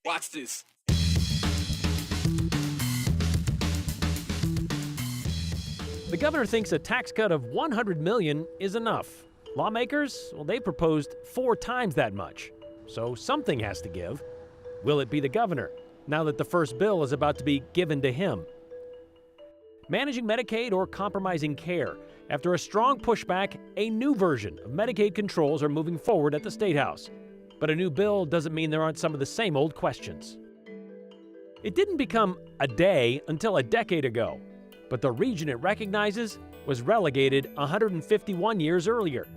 Watch this. The governor thinks a tax cut of $100 million is enough. Lawmakers, well, they proposed 4 times that much. So something has to give. Will it be the governor, now that the first bill is about to be given to him? Managing Medicaid or compromising care? After a strong pushback, a new version of Medicaid controls are moving forward at the State House. But a new bill doesn't mean there aren't some of the same old questions. It didn't become a day until a decade ago, but the region it recognizes was relegated 151 years earlier.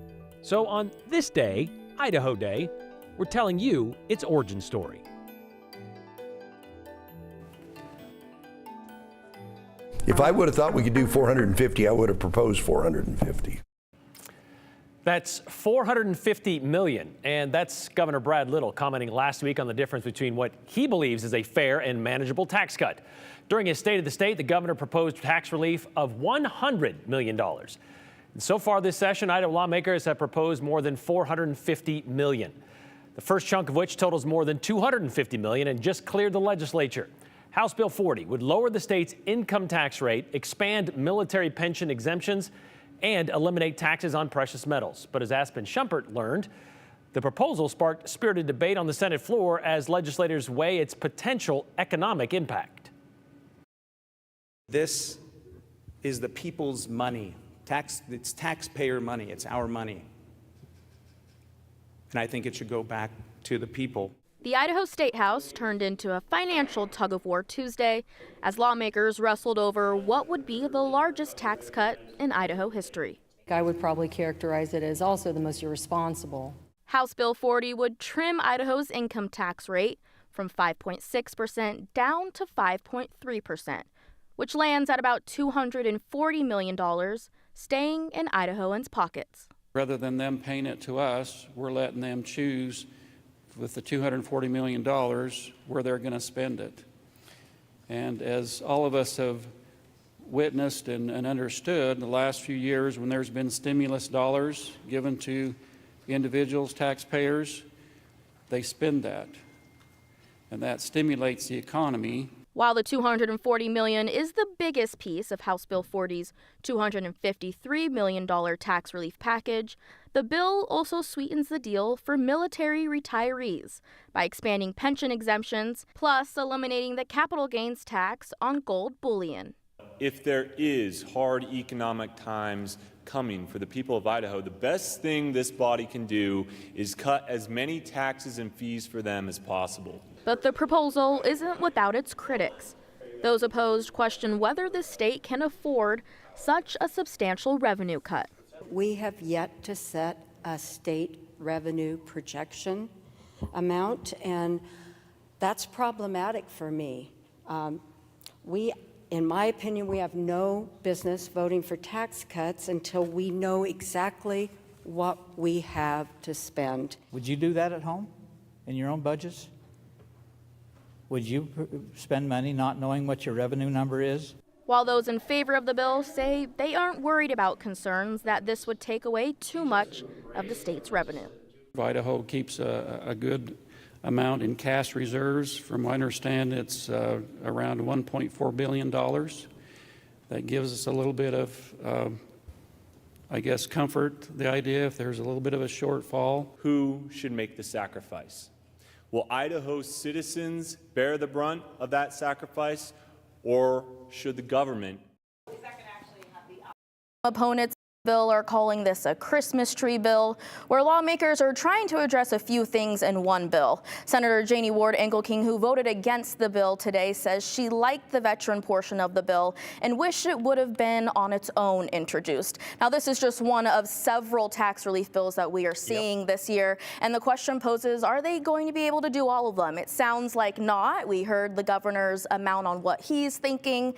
So on this day, Idaho Day, we're telling you its origin story. If I would have thought we could do 450, I would have proposed 450. That's $450 million, and that's Governor Brad Little commenting last week on the difference between what he believes is a fair and manageable tax cut. During his State of the State, the governor proposed tax relief of $100 million. And so far this session, Idaho lawmakers have proposed more than $450 million. The first chunk of which totals more than $250 million and just cleared the legislature. House Bill 40 would lower the state's income tax rate, expand military pension exemptions, and eliminate taxes on precious metals. But as Aspen Shumpert learned, the proposal sparked spirited debate on the Senate floor as legislators weigh its potential economic impact. This is the people's money. It's taxpayer money. It's our money. And I think it should go back to the people. The Idaho State House turned into a financial tug-of-war Tuesday as lawmakers wrestled over what would be the largest tax cut in Idaho history. I would probably characterize it as also the most irresponsible. House Bill 40 would trim Idaho's income tax rate from 5.6% down to 5.3%, which lands at about $240 million, staying in Idahoans' pockets. Rather than them paying it to us, we're letting them choose with the $240 million where they're going to spend it. And as all of us have witnessed and understood in the last few years, when there's been stimulus dollars given to individuals, taxpayers, they spend that. And that stimulates the economy. While the $240 million is the biggest piece of House Bill 40's $253 million tax relief package, the bill also sweetens the deal for military retirees by expanding pension exemptions, plus eliminating the capital gains tax on gold bullion. If there is hard economic times coming for the people of Idaho, the best thing this body can do is cut as many taxes and fees for them as possible. But the proposal isn't without its critics. Those opposed question whether the state can afford such a substantial revenue cut. We have yet to set a state revenue projection amount, and that's problematic for me. In my opinion, we have no business voting for tax cuts until we know exactly what we have to spend. Would you do that at home, in your own budgets? Would you spend money not knowing what your revenue number is? While those in favor of the bill say they aren't worried about concerns that this would take away too much of the state's revenue. Idaho keeps a good amount in cash reserves. From what I understand, it's around $1.4 billion. That gives us a little bit of, I guess, comfort, the idea if there's a little bit of a shortfall. Who should make the sacrifice? Will Idaho's citizens bear the brunt of that sacrifice, or should the government? Opponents bill are calling this a Christmas tree bill, where lawmakers are trying to address a few things in one bill. Senator Janie Ward Engelking, who voted against the bill today, says she liked the veteran portion of the bill and wished it would have been on its own introduced. Now, this is just one of several tax relief bills that we are seeing this year, and the question poses, are they going to be able to do all of them? It sounds like not. We heard the governor's amount on what he's thinking,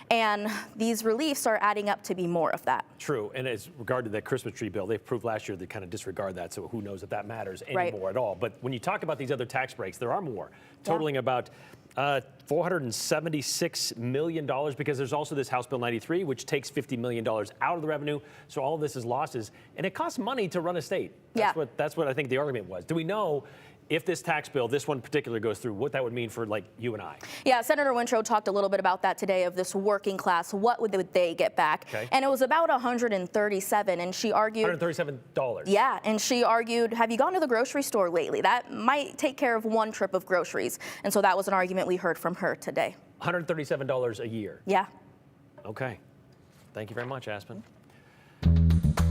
and these reliefs are adding up to be more of that. True, and as regard to that Christmas tree bill, they proved last year they kind of disregard that, so who knows if that matters anymore at all. But when you talk about these other tax breaks, there are more, totaling about $476 million, because there's also this House Bill 93, which takes $50 million out of the revenue. So all of this is losses, and it costs money to run a state. That's what I think the argument was. Do we know if this tax bill, this one particular, goes through, what that would mean for like you and I. Yeah, Senator Wintrow talked a little bit about that today, of this working class. What would they get back? Okay. And it was about $137, and she argued. $137. Yeah, and she argued, have you gone to the grocery store lately? That might take care of one trip of groceries. And so that was an argument we heard from her today. $137 a year. Yeah. Okay. Thank you very much, Aspen.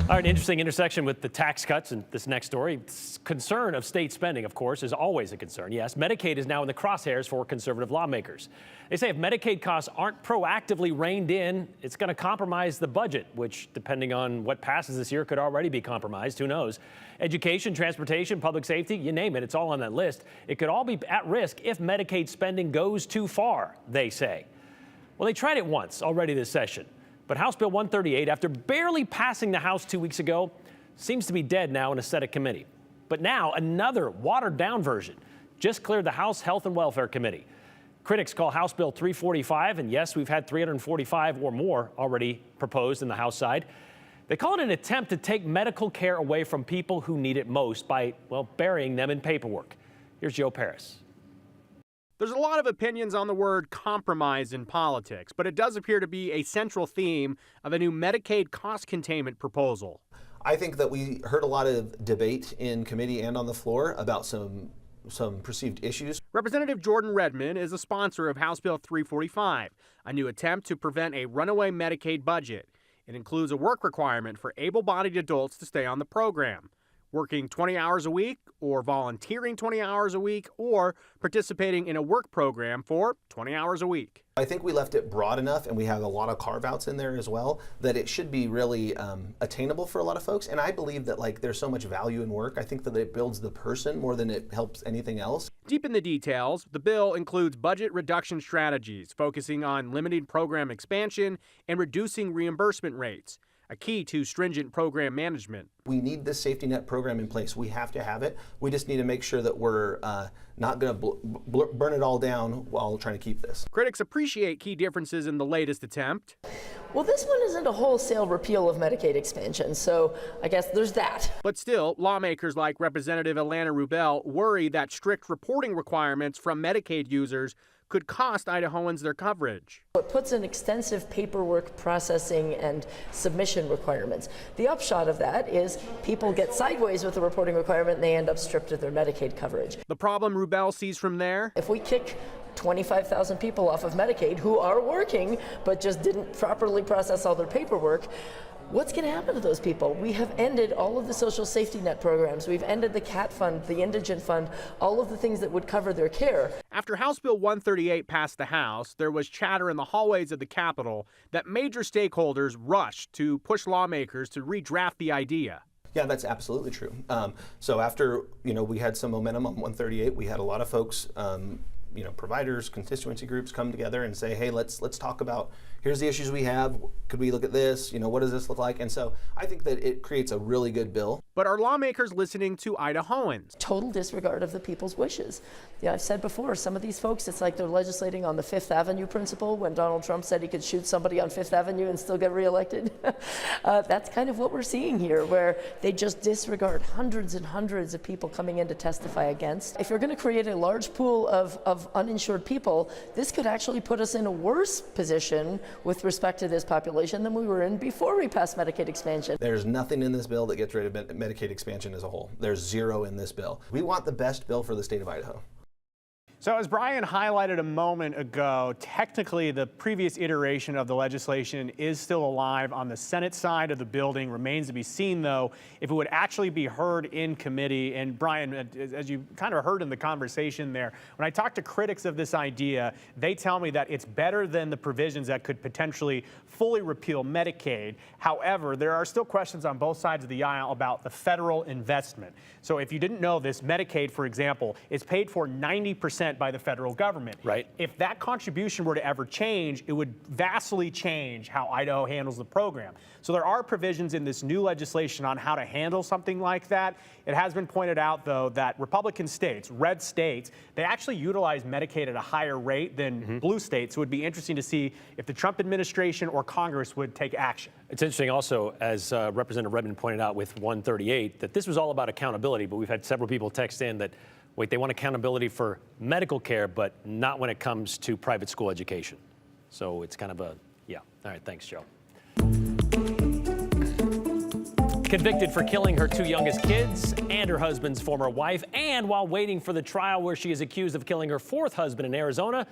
All right, an interesting intersection with the tax cuts and this next story. Concern of state spending, of course, is always a concern. Yes, Medicaid is now in the crosshairs for conservative lawmakers. They say if Medicaid costs aren't proactively reined in, it's going to compromise the budget, which, depending on what passes this year, could already be compromised. Who knows? Education, transportation, public safety, you name it, it's all on that list. It could all be at risk if Medicaid spending goes too far, they say. Well, they tried it once already this session. But House Bill 138, after barely passing the House 2 weeks ago, seems to be dead now in a Senate committee. But now another watered-down version just cleared the House Health and Welfare Committee. Critics call House Bill 345, and yes, we've had 345 or more already proposed in the House side. They call it an attempt to take medical care away from people who need it most by, well, burying them in paperwork. Here's Joe Paris. There's a lot of opinions on the word compromise in politics, but it does appear to be a central theme of a new Medicaid cost containment proposal. I think that we heard a lot of debate in committee and on the floor about some perceived issues. Representative Jordan Redmond is a sponsor of House Bill 345, a new attempt to prevent a runaway Medicaid budget. It includes a work requirement for able-bodied adults to stay on the program, working 20 hours a week or volunteering 20 hours a week or participating in a work program for 20 hours a week. I think we left it broad enough, and we have a lot of carve-outs in there as well, that it should be really attainable for a lot of folks. And I believe that there's so much value in work. I think that it builds the person more than it helps anything else. Deep in the details, the bill includes budget reduction strategies focusing on limiting program expansion and reducing reimbursement rates, a key to stringent program management. We need this safety net program in place. We have to have it. We just need to make sure that we're not going to burn it all down while trying to keep this. Critics appreciate key differences in the latest attempt. Well, this one isn't a wholesale repeal of Medicaid expansion, so I guess there's that. But still, lawmakers like Representative Alana Rubel worry that strict reporting requirements from Medicaid users could cost Idahoans their coverage. It puts in extensive paperwork processing and submission requirements. The upshot of that is people get sideways with the reporting requirement and they end up stripped of their Medicaid coverage. The problem Rubel sees from there? If we kick 25,000 people off of Medicaid who are working but just didn't properly process all their paperwork, what's going to happen to those people? We have ended all of the social safety net programs. We've ended the CAT fund, the indigent fund, all of the things that would cover their care. After House Bill 138 passed the House, there was chatter in the hallways of the Capitol that major stakeholders rushed to push lawmakers to redraft the idea. Yeah, that's absolutely true. So after we had some momentum on 138, we had a lot of folks, providers, constituency groups come together and say, hey, let's talk about, here's the issues we have. Could we look at this? What does this look like? And so I think that it creates a really good bill. But are lawmakers listening to Idahoans? Total disregard of the people's wishes. Yeah, I've said before, some of these folks, it's like they're legislating on the Fifth Avenue principle when Donald Trump said he could shoot somebody on Fifth Avenue and still get reelected. That's kind of what we're seeing here, where they just disregard hundreds and hundreds of people coming in to testify against. If you're going to create a large pool of uninsured people, this could actually put us in a worse position with respect to this population than we were in before we passed Medicaid expansion. There's nothing in this bill that gets rid of Medicaid expansion as a whole. There's zero in this bill. We want the best bill for the state of Idaho. So as Brian highlighted a moment ago, technically the previous iteration of the legislation is still alive on the Senate side of the building. Remains to be seen, though, if it would actually be heard in committee. And Brian, as you kind of heard in the conversation there, when I talk to critics of this idea, they tell me that it's better than the provisions that could potentially fully repeal Medicaid. However, there are still questions on both sides of the aisle about the federal investment. So if you didn't know this, Medicaid, for example, is paid for 90% by the federal government. Right. If that contribution were to ever change, it would vastly change how Idaho handles the program. So there are provisions in this new legislation on how to handle something like that. It has been pointed out, though, that Republican states, red states, they actually utilize Medicaid at a higher rate than blue states. So it would be interesting to see if the Trump administration or Congress would take action. It's interesting also, as Representative Redmond pointed out with 138, that this was all about accountability, but we've had several people text in that Wait, they want accountability for medical care, but not when it comes to private school education. So it's kind of a, yeah. All right, thanks, Joe. Convicted for killing her 2 youngest kids and her husband's former wife, and while waiting for the trial where she is accused of killing her 4th husband in Arizona,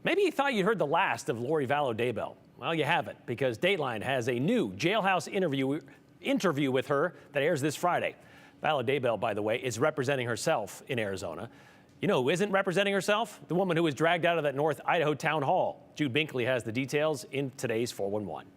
maybe you thought you heard the last of Lori Vallow Daybell. Well, you haven't, because Dateline has a new jailhouse interview with her that airs this Friday. Vallow Daybell, by the way, is representing herself in Arizona. You know who isn't representing herself? The woman who was dragged out of that North Idaho town hall. Jude Binkley has the details in today's 411.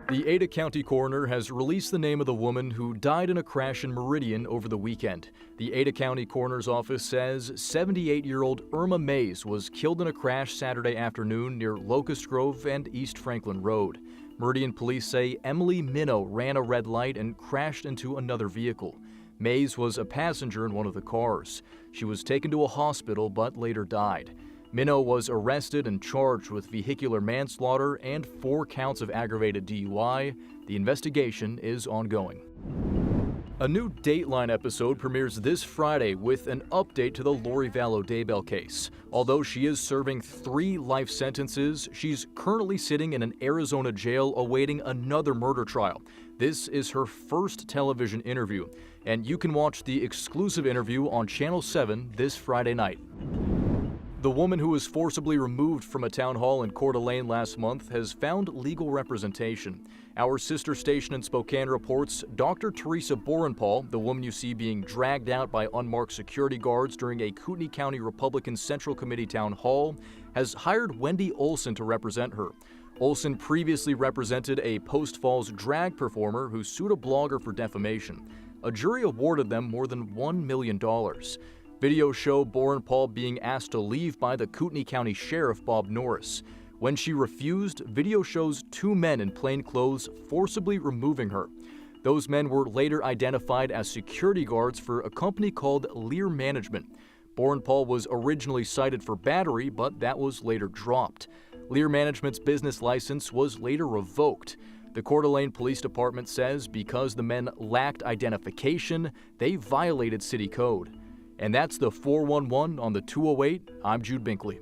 The Ada County coroner has released the name of the woman who died in a crash in Meridian over the weekend. The Ada County coroner's office says 78-year-old Irma Mays was killed in a crash Saturday afternoon near Locust Grove and East Franklin Road. Meridian police say Emily Minow ran a red light and crashed into another vehicle. Mays was a passenger in one of the cars. She was taken to a hospital but later died. Minow was arrested and charged with vehicular manslaughter and 4 counts of aggravated DUI. The investigation is ongoing. A new Dateline episode premieres this Friday with an update to the Lori Vallow Daybell case. Although she is serving 3 life sentences, she's currently sitting in an Arizona jail awaiting another murder trial. This is her first television interview, and you can watch the exclusive interview on Channel 7 this Friday night. The woman who was forcibly removed from a town hall in Coeur d'Alene last month has found legal representation. Our sister station in Spokane reports Dr. Teresa Borenpaul, the woman you see being dragged out by unmarked security guards during a Kootenai County Republican Central Committee town hall, has hired Wendy Olson to represent her. Olson previously represented a Post Falls drag performer who sued a blogger for defamation. A jury awarded them more than $1 million. Videos show Borenpaul being asked to leave by the Kootenai County Sheriff Bob Norris. When she refused, video shows 2 men in plain clothes forcibly removing her. Those men were later identified as security guards for a company called Lear Management. Borenpaul was originally cited for battery, but that was later dropped. Lear Management's business license was later revoked. The Coeur d'Alene Police Department says because the men lacked identification, they violated city code. And that's the 411 on the 208. I'm Jude Binkley.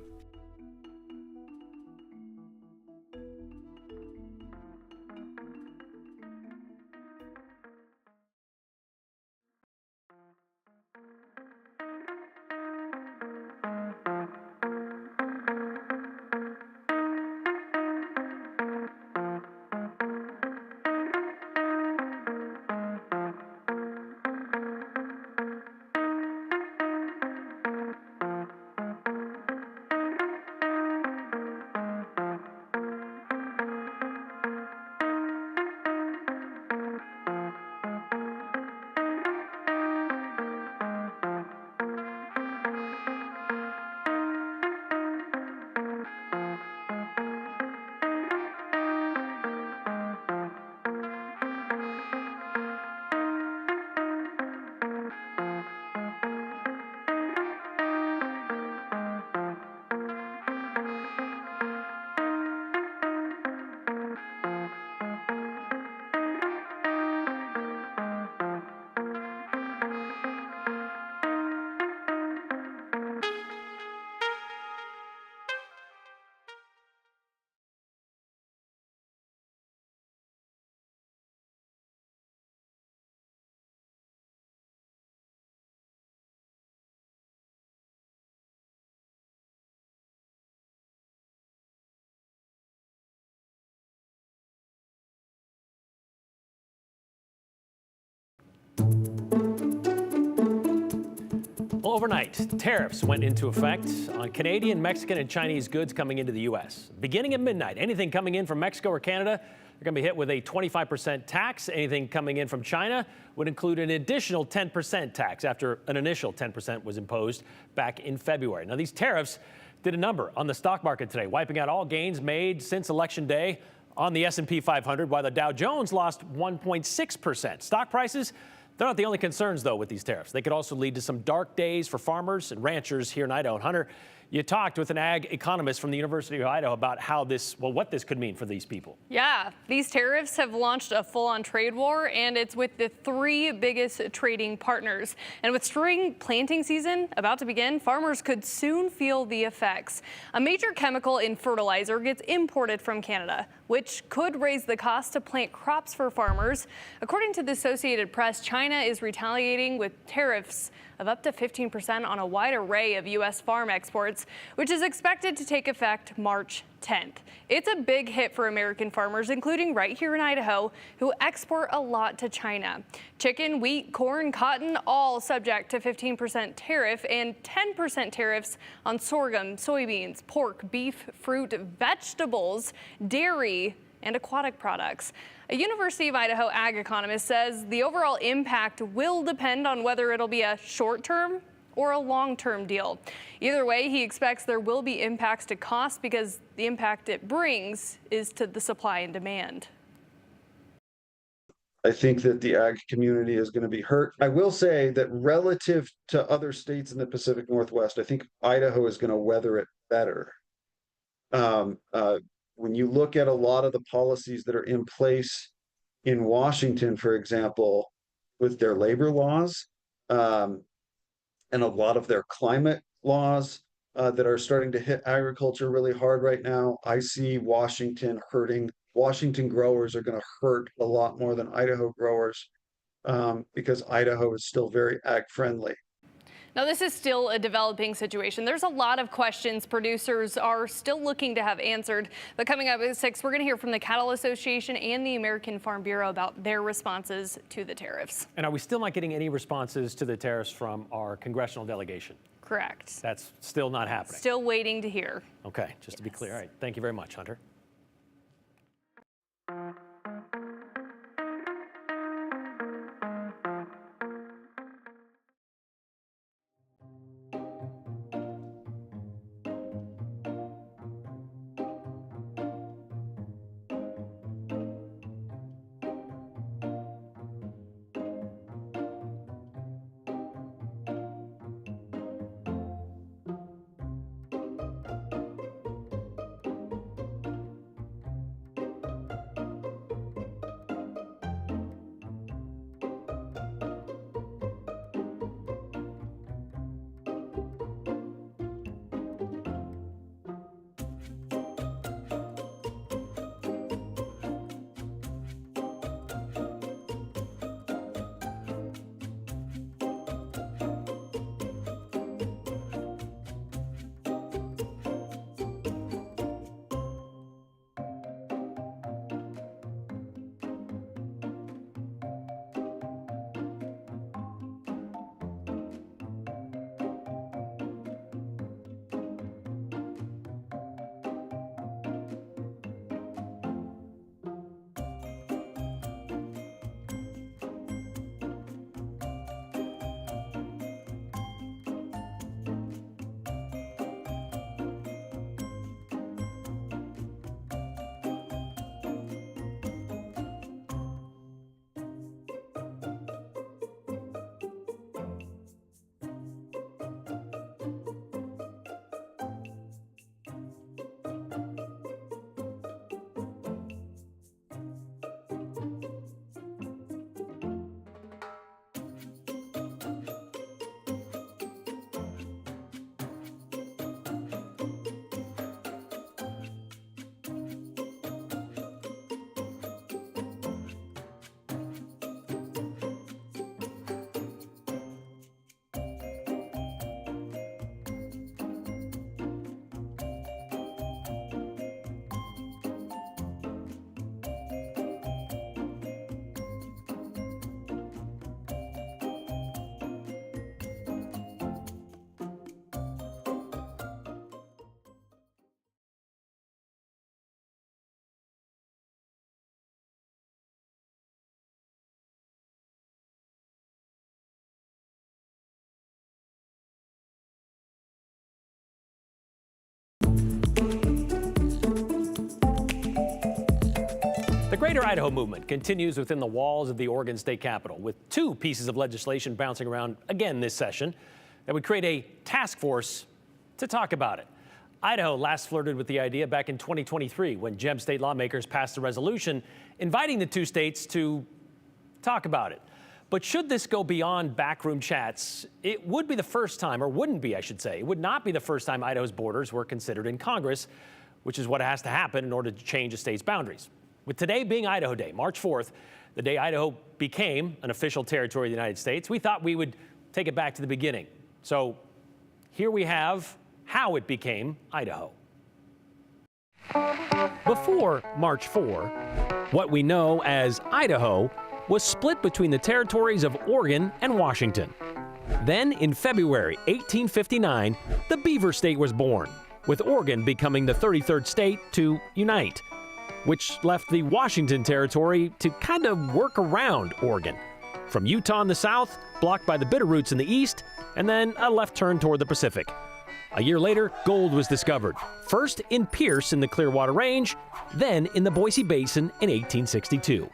Well, overnight, tariffs went into effect on Canadian, Mexican, and Chinese goods coming into the U.S. Beginning at midnight, anything coming in from Mexico or Canada, they're going to be hit with a 25% tax. Anything coming in from China would include an additional 10% tax after an initial 10% was imposed back in February. Now, these tariffs did a number on the stock market today, wiping out all gains made since Election Day on the S&P 500, while the Dow Jones lost 1.6%. Stock prices, They're not the only concerns, though, with these tariffs. They could also lead to some dark days for farmers and ranchers here in Idaho. And Hunter, you talked with an ag economist from the University of Idaho about how what this could mean for these people. Yeah, these tariffs have launched a full-on trade war, and it's with the three biggest trading partners. And with spring planting season about to begin, farmers could soon feel the effects. A major chemical in fertilizer gets imported from Canada, which could raise the cost to plant crops for farmers. According to the Associated Press, China is retaliating with tariffs of up to 15% on a wide array of U.S. farm exports, which is expected to take effect March 10th. It's a big hit for American farmers, including right here in Idaho, who export a lot to China. Chicken, wheat, corn, cotton, all subject to 15% tariff and 10% tariffs on sorghum, soybeans, pork, beef, fruit, vegetables, dairy, and aquatic products. A University of Idaho ag economist says the overall impact will depend on whether it'll be a short-term or a long-term deal. Either way, he expects there will be impacts to cost because the impact it brings is to the supply and demand. I think that the ag community is going to be hurt. I will say that relative to other states in the Pacific Northwest, I think Idaho is going to weather it better. When you look at a lot of the policies that are in place in Washington, for example, with their labor laws, and a lot of their climate laws that are starting to hit agriculture really hard right now, I see Washington hurting. Washington growers are going to hurt a lot more than Idaho growers because Idaho is still very ag friendly. Now, this is still a developing situation. There's a lot of questions producers are still looking to have answered. But coming up at 6, we're going to hear from the Cattle Association and the American Farm Bureau about their responses to the tariffs. And are we still not getting any responses to the tariffs from our congressional delegation? Correct. That's still not happening. Still waiting to hear. Okay, just to be clear. All right. Thank you very much, Hunter. Greater Idaho movement continues within the walls of the Oregon State Capitol, with two pieces of legislation bouncing around again this session that would create a task force to talk about it. Idaho last flirted with the idea back in 2023 when GEM state lawmakers passed a resolution inviting the two states to talk about it. But should this go beyond backroom chats, it would be the first time, or wouldn't be, I should say, it would not be the first time Idaho's borders were considered in Congress, which is what has to happen in order to change a state's boundaries. With today being Idaho Day, March 4th, the day Idaho became an official territory of the United States, we thought we would take it back to the beginning. So here we have how it became Idaho. Before March 4, what we know as Idaho was split between the territories of Oregon and Washington. Then in February 1859, the Beaver State was born, with Oregon becoming the 33rd state to unite, which left the Washington Territory to kind of work around Oregon. From Utah in the south, blocked by the Bitterroots in the east, and then a left turn toward the Pacific. A year later, gold was discovered, first in Pierce in the Clearwater Range, then in the Boise Basin in 1862.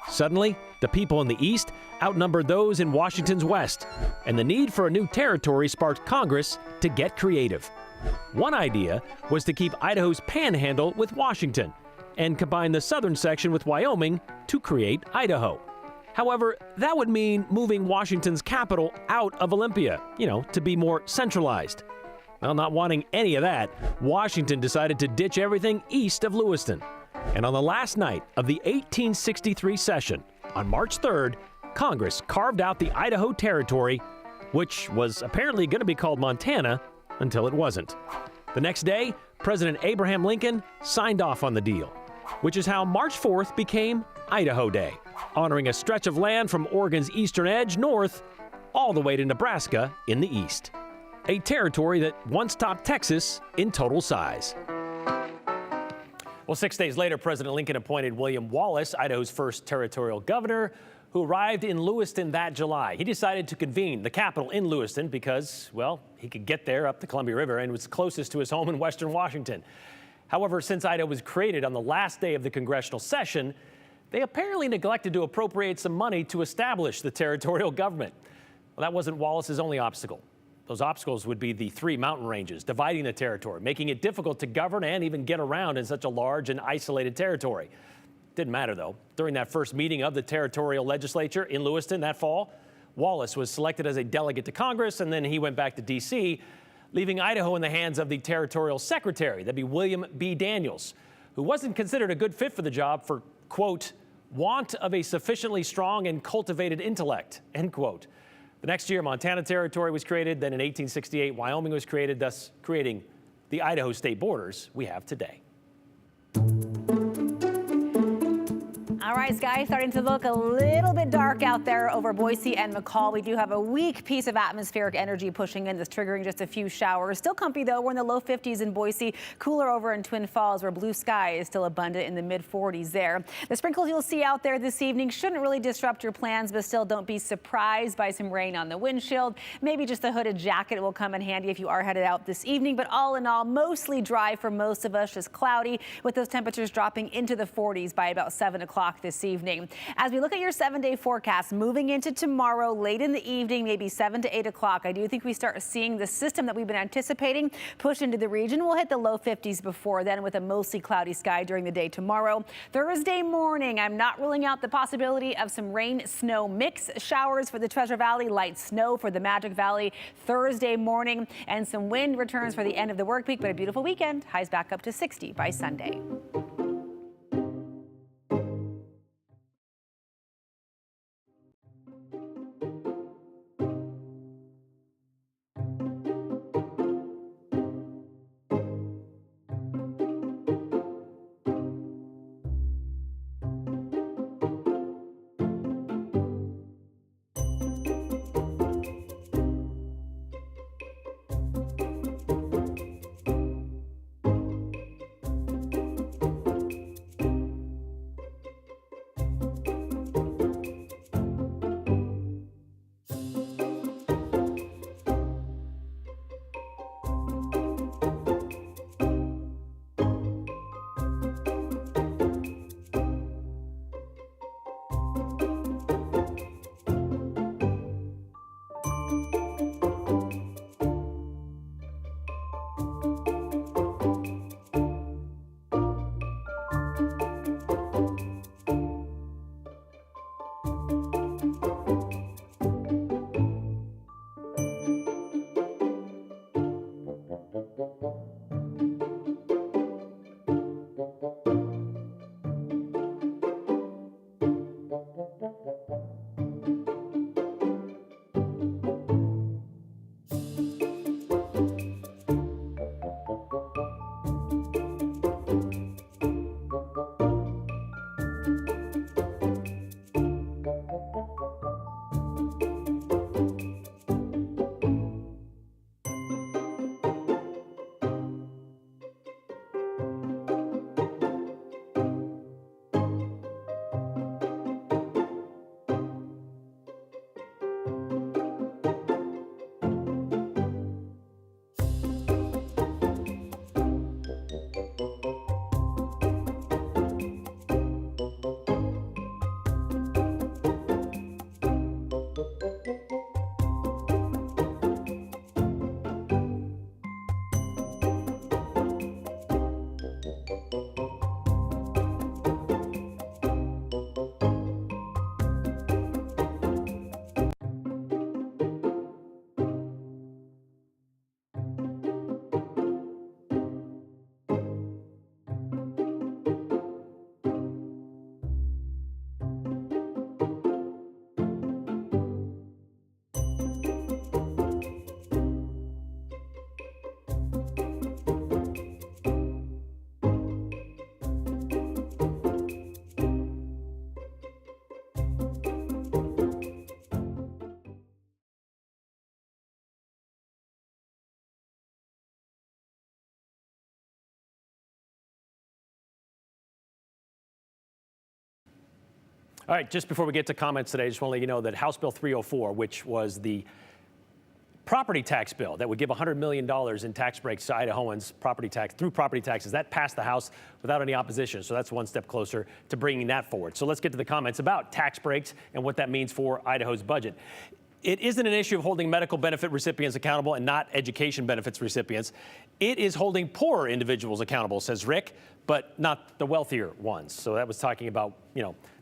Suddenly, the people in the east outnumbered those in Washington's west, and the need for a new territory sparked Congress to get creative. One idea was to keep Idaho's panhandle with Washington and combine the southern section with Wyoming to create Idaho. However, that would mean moving Washington's capital out of Olympia, to be more centralized. Well, not wanting any of that, Washington decided to ditch everything east of Lewiston. And on the last night of the 1863 session, on March 3rd, Congress carved out the Idaho Territory, which was apparently going to be called Montana until it wasn't. The next day, President Abraham Lincoln signed off on the deal, which is how March 4th became Idaho Day, honoring a stretch of land from Oregon's eastern edge north all the way to Nebraska in the east. A territory that once topped Texas in total size. Well, 6 days later, President Lincoln appointed William Wallace, Idaho's first territorial governor, who arrived in Lewiston that July. He decided to convene the capital in Lewiston because, well, he could get there up the Columbia River and was closest to his home in western Washington. However, since Idaho was created on the last day of the congressional session, they apparently neglected to appropriate some money to establish the territorial government. Well, that wasn't Wallace's only obstacle. Those obstacles would be the three mountain ranges dividing the territory, making it difficult to govern and even get around in such a large and isolated territory. Didn't matter, though. During that first meeting of the territorial legislature in Lewiston that fall, Wallace was selected as a delegate to Congress, and then he went back to D.C., leaving Idaho in the hands of the territorial secretary, that'd be William B. Daniels, who wasn't considered a good fit for the job for, quote, want of a sufficiently strong and cultivated intellect, end quote. The next year, Montana Territory was created. Then in 1868, Wyoming was created, thus creating the Idaho state borders we have today. All right, skies starting to look a little bit dark out there over Boise and McCall. We do have a weak piece of atmospheric energy pushing in that's triggering just a few showers. Still comfy, though. We're in the low 50s in Boise. Cooler over in Twin Falls, where blue sky is still abundant in the mid 40s there. The sprinkles you'll see out there this evening shouldn't really disrupt your plans, but still don't be surprised by some rain on the windshield. Maybe just a hooded jacket will come in handy if you are headed out this evening. But all in all, mostly dry for most of us, just cloudy, with those temperatures dropping into the 40s by about 7 o'clock this evening. As we look at your 7-day forecast, moving into tomorrow late in the evening, maybe 7 to 8 o'clock, I do think we start seeing the system that we've been anticipating push into the region. We'll hit the low 50s before then, with a mostly cloudy sky during the day tomorrow. Thursday morning, I'm not ruling out the possibility of some rain-snow mix showers for the Treasure Valley, light snow for the Magic Valley Thursday morning, and some wind returns for the end of the work week, but a beautiful weekend. Highs back up to 60 by Sunday. All right, just before we get to comments today, I just want to let you know that House Bill 304, which was the property tax bill that would give $100 million in tax breaks to Idahoans through property taxes, that passed the House without any opposition. So that's one step closer to bringing that forward. So let's get to the comments about tax breaks and what that means for Idaho's budget. It isn't an issue of holding medical benefit recipients accountable and not education benefits recipients. It is holding poorer individuals accountable, says Rick, but not the wealthier ones. So that was talking about,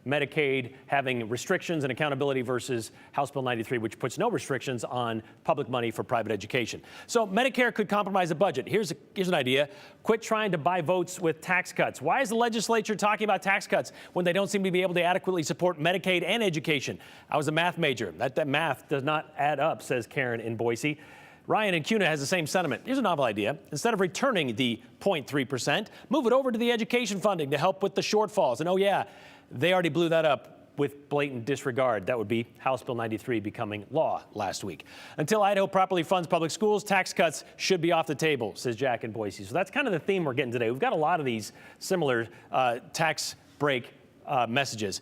Medicaid having restrictions and accountability versus House Bill 93, which puts no restrictions on public money for private education. So Medicare could compromise a budget. Here's an idea. Quit trying to buy votes with tax cuts. Why is the legislature talking about tax cuts when they don't seem to be able to adequately support Medicaid and education? I was a math major. That math does not add up, says Karen in Boise. Ryan in Cuna has the same sentiment. Here's a novel idea. Instead of returning the 0.3%, move it over to the education funding to help with the shortfalls. And oh yeah, they already blew that up with blatant disregard. That would be House Bill 93 becoming law last week. Until Idaho properly funds public schools, tax cuts should be off the table, says Jack in Boise. So that's kind of the theme we're getting today. We've got a lot of these similar tax break messages.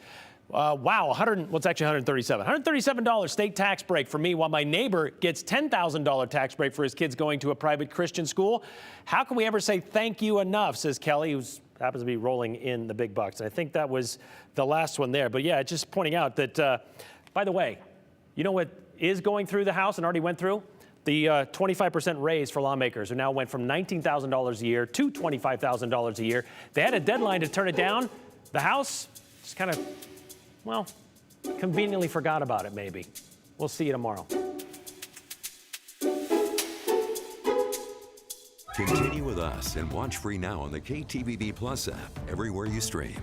Wow, it's actually $137. $137 state tax break for me while my neighbor gets $10,000 tax break for his kids going to a private Christian school. How can we ever say thank you enough, says Kelly, who happens to be rolling in the big bucks. And I think that was the last one there. But yeah, just pointing out that, by the way, you know what is going through the House and already went through? The 25% raise for lawmakers, who now went from $19,000 a year to $25,000 a year. They had a deadline to turn it down. The House just kind of, conveniently forgot about it, maybe. We'll see you tomorrow. Continue with us and watch free now on the KTVB Plus app everywhere you stream.